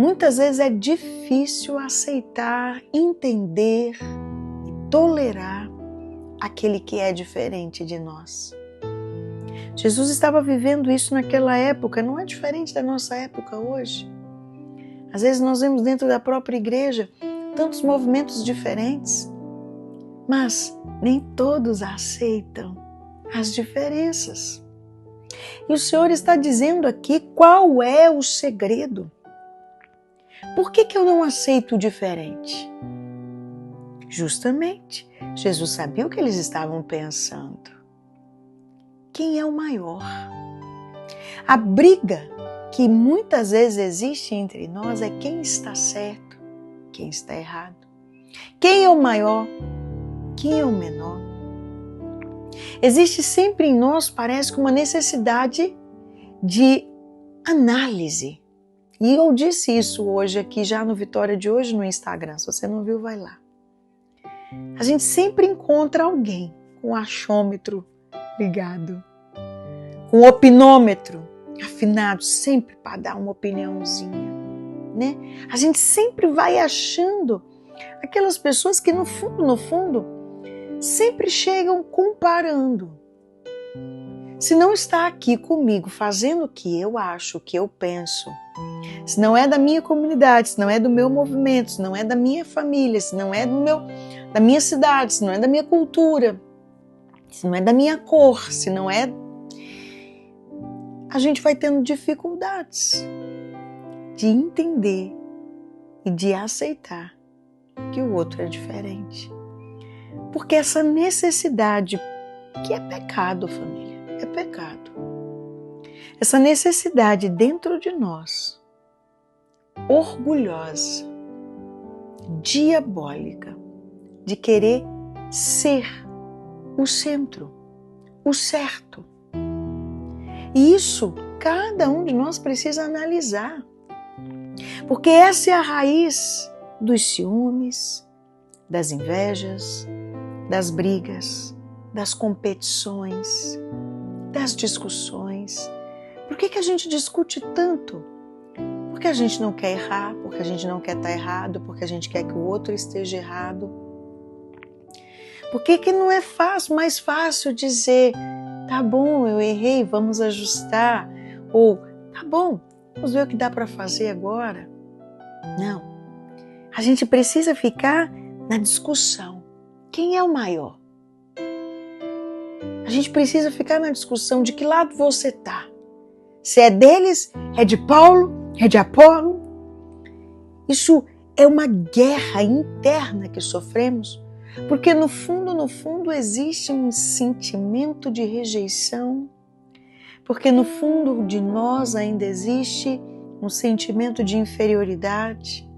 muitas vezes é difícil aceitar, entender e tolerar aquele que é diferente de nós. Jesus estava vivendo isso naquela época, não é diferente da nossa época hoje. Às vezes nós vemos dentro da própria igreja tantos movimentos diferentes, mas nem todos aceitam as diferenças. E o Senhor está dizendo aqui qual é o segredo. Por que eu não aceito o diferente? Justamente, Jesus sabia o que eles estavam pensando. Quem é o maior? A briga que muitas vezes existe entre nós é quem está certo, quem está errado. Quem é o maior? Quem é o menor? Existe sempre em nós, parece que uma necessidade de análise. E eu disse isso hoje aqui, já no Vitória de hoje no Instagram. Se você não viu, vai lá. A gente sempre encontra alguém com o achômetro ligado, com o opinômetro afinado, sempre para dar uma opiniãozinha, né? A gente sempre vai achando aquelas pessoas que no fundo, sempre chegam comparando. Se não está aqui comigo fazendo o que eu acho, o que eu penso, se não é da minha comunidade, se não é do meu movimento, se não é da minha família, se não é da minha cidade, se não é da minha cultura, se não é da minha cor, se não é... A gente vai tendo dificuldades de entender e de aceitar que o outro é diferente. Porque essa necessidade, que é pecado, família, é pecado. Essa necessidade dentro de nós, orgulhosa, diabólica, de querer ser o centro, o certo. E isso cada um de nós precisa analisar. Porque essa é a raiz dos ciúmes, das invejas, das brigas, das competições, das discussões. Por que a gente discute tanto? Porque a gente não quer errar, porque a gente não quer estar errado, porque a gente quer que o outro esteja errado. Por que não é mais fácil dizer, tá bom, eu errei, vamos ajustar, ou tá bom, vamos ver o que dá para fazer agora? Não. A gente precisa ficar na discussão. Quem é o maior? A gente precisa ficar na discussão de que lado você está. Se é deles, é de Paulo, é de Apolo. Isso é uma guerra interna que sofremos, porque no fundo existe um sentimento de rejeição, porque no fundo de nós ainda existe um sentimento de inferioridade,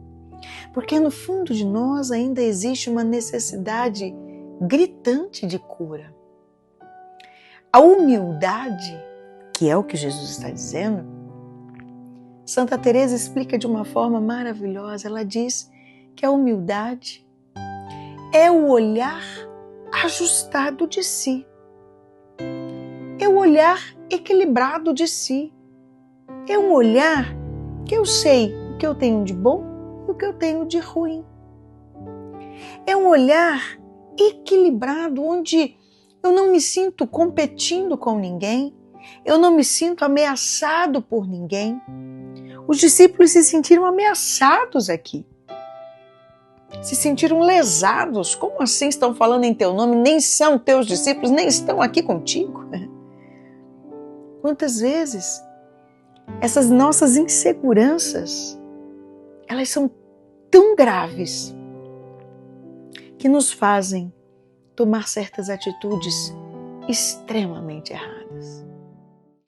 porque no fundo de nós ainda existe uma necessidade gritante de cura. A humildade, que é o que Jesus está dizendo, Santa Teresa explica de uma forma maravilhosa. Ela diz que a humildade é o olhar ajustado de si, é o olhar equilibrado de si, é um olhar que eu sei o que eu tenho de bom e o que eu tenho de ruim. É um olhar equilibrado onde eu não me sinto competindo com ninguém, eu não me sinto ameaçado por ninguém. Os discípulos se sentiram ameaçados aqui. Se sentiram lesados. Como assim estão falando em teu nome? Nem são teus discípulos, nem estão aqui contigo. Quantas vezes essas nossas inseguranças, elas são tão graves que nos fazem tomar certas atitudes extremamente erradas.